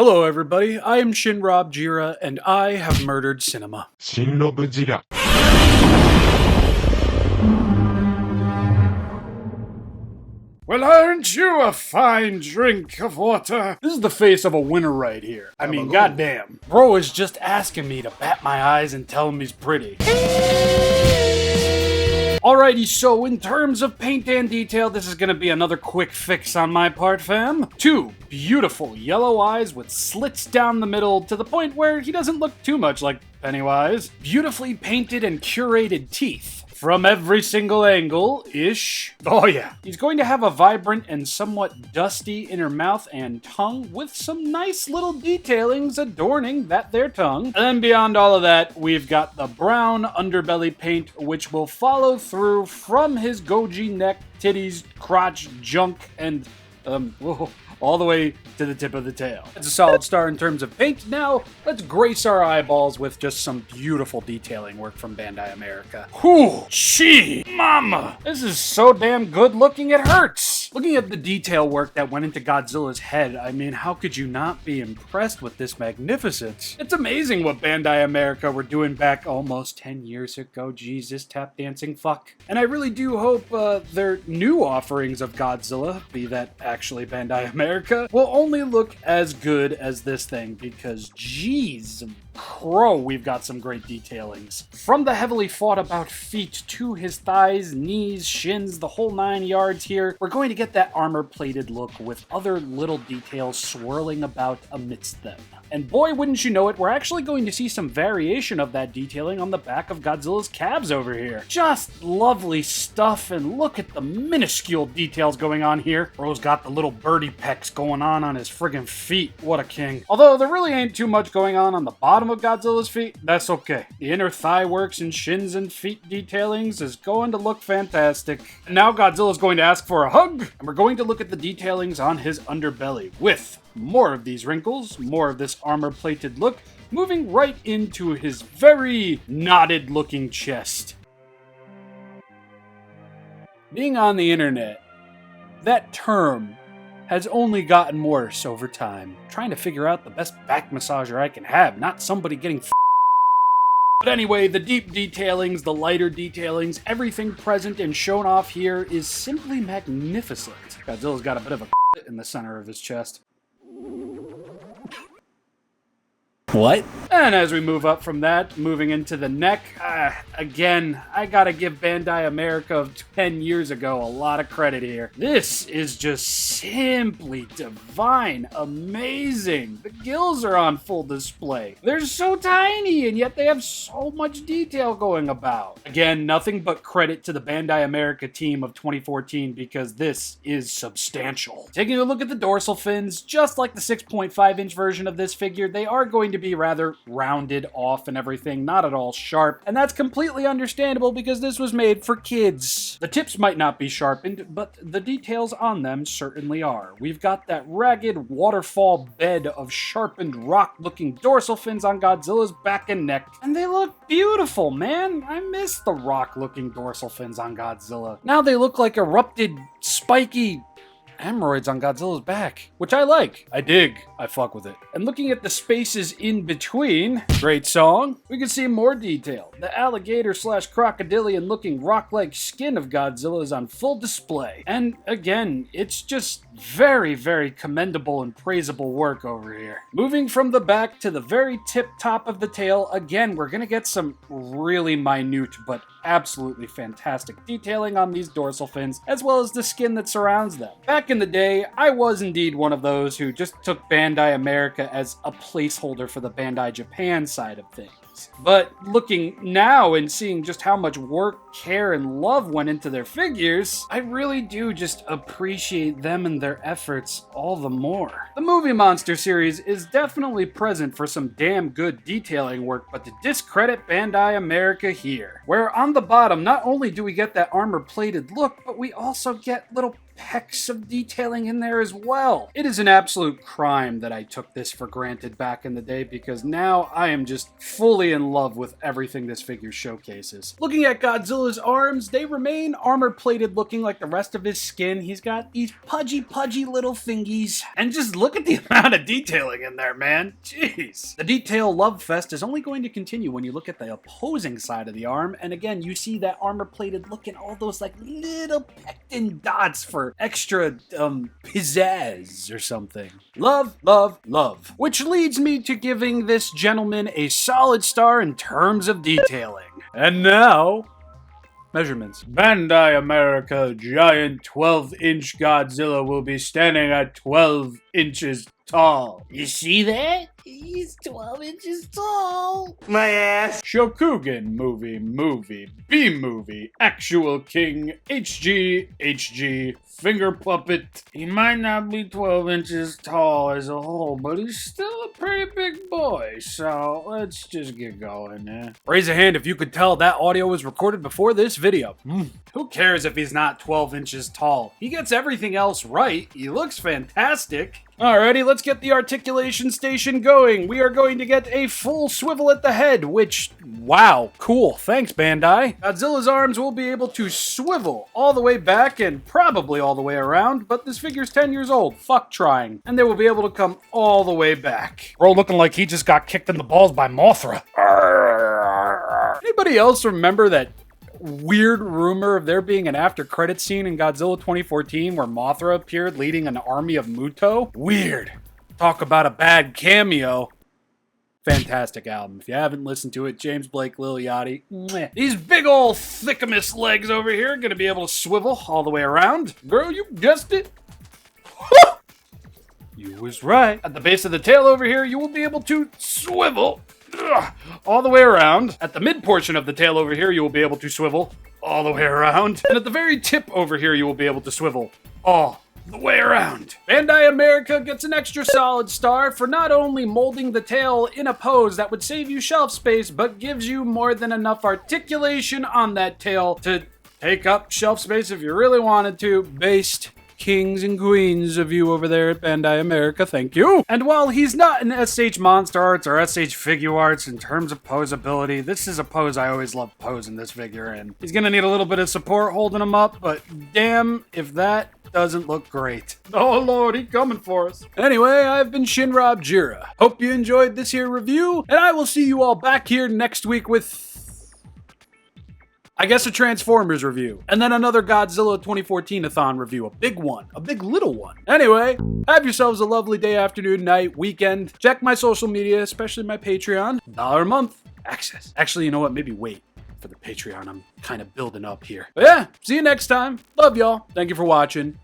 Hello everybody, I am ShinRobjira, and I have murdered cinema. ShinRobjira. Well, aren't you a fine drink of water? This is the face of a winner right here. I mean, goddamn. Bro is just asking me to bat my eyes and tell him he's pretty. Alrighty, so in terms of paint and detail, this is gonna be another quick fix on my part, fam. Two beautiful yellow eyes with slits down the middle to the point where he doesn't look too much like Pennywise. Beautifully painted and curated teeth. From every single angle-ish. Oh yeah. He's going to have a vibrant and somewhat dusty inner mouth and tongue with some nice little detailings adorning that there tongue. And then beyond all of that, we've got the brown underbelly paint, which will follow through from his goji neck, titties, crotch, junk, and all the way to the tip of the tail. It's a solid star in terms of paint. Now, let's grace our eyeballs with just some beautiful detailing work from Bandai America. Whew, gee, mama, this is so damn good looking it hurts. Looking at the detail work that went into Godzilla's head, I mean, how could you not be impressed with this magnificence? It's amazing what Bandai America were doing back almost 10 years ago. Jesus, tap dancing fuck. And I really do hope their new offerings of Godzilla, be that actually Bandai America, will only look as good as this thing, because geez, crow, we've got some great detailings. From the heavily fought about feet to his thighs, knees, shins, the whole 9 yards here, we're going to get that armor-plated look with other little details swirling about amidst them. And boy, wouldn't you know it, we're actually going to see some variation of that detailing on the back of Godzilla's calves over here. Just lovely stuff, and look at the minuscule details going on here. Bro's got the little birdie pecks going on his friggin' feet. What a king. Although there really ain't too much going on the bottom of Godzilla's feet, that's okay. The inner thigh works and shins and feet detailings is going to look fantastic. And now Godzilla's going to ask for a hug, and we're going to look at the detailings on his underbelly with more of these wrinkles, more of this armor-plated look, moving right into his very knotted-looking chest. Being on the internet, that term has only gotten worse over time. Trying to figure out the best back massager I can have, not somebody getting But anyway, the deep detailings, the lighter detailings, everything present and shown off here is simply magnificent. Godzilla's got a bit of a in the center of his chest. What? And as we move up from that, moving into the neck, again, I gotta give Bandai America of 10 years ago a lot of credit here. This is just simply divine, amazing. The gills are on full display. They're so tiny, and yet they have so much detail going about. Again, nothing but credit to the Bandai America team of 2014, because this is substantial. Taking a look at the dorsal fins, just like the 6.5-inch version of this figure, they are going to be rather rounded off and everything, not at all sharp, and that's completely understandable because this was made for kids. The tips might not be sharpened, but the details on them certainly are. We've got that ragged waterfall bed of sharpened rock-looking dorsal fins on Godzilla's back and neck, and they look beautiful, man. I miss the rock-looking dorsal fins on Godzilla. Now they look like erupted, spiky hemorrhoids on Godzilla's back, which I like. I dig. I fuck with it. And looking at the spaces in between, great song, we can see more detail. The alligator/crocodilian looking rock-like skin of Godzilla is on full display. And again, it's just very, very commendable and praisable work over here. Moving from the back to the very tip top of the tail, again, we're gonna get some really minute but absolutely fantastic detailing on these dorsal fins, as well as the skin that surrounds them. Back in the day, I was indeed one of those who just took Bandai America as a placeholder for the Bandai Japan side of things. But looking now and seeing just how much work, care, and love went into their figures, I really do just appreciate them and their efforts all the more. The Movie Monster series is definitely present for some damn good detailing work, but to discredit Bandai America here, where on the bottom, not only do we get that armor-plated look, but we also get little pecks of detailing in there as well. It is an absolute crime that I took this for granted back in the day, because now I am just fully in love with everything this figure showcases. Looking at Godzilla's arms, they remain armor-plated looking like the rest of his skin. He's got these pudgy little fingies. And just look at the amount of detailing in there, man. Jeez. The detail love fest is only going to continue when you look at the opposing side of the arm, and again, you see that armor-plated look and all those like little pectin dots for extra pizzazz or something. Love, love, love. Which leads me to giving this gentleman a solid star in terms of detailing. And now, measurements. Bandai America giant 12-inch Godzilla will be standing at 12 inches tall. You see that? He's 12 inches tall. My ass. Shokugan movie, B-movie, actual king, HG, finger puppet. He might not be 12 inches tall as a whole, but he's still a pretty big boy, so let's just get going, eh? Raise a hand if you could tell that audio was recorded before this video. Who cares if he's not 12 inches tall? He gets everything else right. He looks fantastic. Alrighty, let's get the articulation station going. We are going to get a full swivel at the head, which, wow, cool. Thanks, Bandai. Godzilla's arms will be able to swivel all the way back and probably all the way around, but this figure's 10 years old. Fuck trying. And they will be able to come all the way back. Bro looking like he just got kicked in the balls by Mothra. Anybody else remember that weird rumor of there being an after credit scene in Godzilla 2014 where Mothra appeared leading an army of Muto? Weird. Talk about a bad cameo. Fantastic album. If you haven't listened to it, James Blake, Lil Yachty. Mwah. These big ol' thickamus legs over here are gonna be able to swivel all the way around. Girl, you guessed it. You was right. At the base of the tail over here, you will be able to swivel all the way around. At the mid portion of the tail over here, you will be able to swivel all the way around. And at the very tip over here, you will be able to swivel all the way around. Bandai America gets an extra solid star for not only molding the tail in a pose that would save you shelf space, but gives you more than enough articulation on that tail to take up shelf space if you really wanted to. Based kings and queens of you over there at Bandai America, thank you. And while he's not an SH Monster Arts or SH Figure Arts in terms of posability, this is a pose I always love posing this figure in. He's gonna need a little bit of support holding him up, but damn if that doesn't look great. Oh lord, he coming for us. Anyway, I've been ShinRobjira. Hope you enjoyed this here review, and I will see you all back here next week with, I guess, a Transformers review, and then another Godzilla 2014-a-thon review, a big one, a big little one. Anyway, have yourselves a lovely day, afternoon, night, weekend. Check my social media, especially my Patreon. $1 a month access. Actually, you know what? Maybe wait for the Patreon. I'm kind of building up here. But yeah, see you next time. Love y'all. Thank you for watching.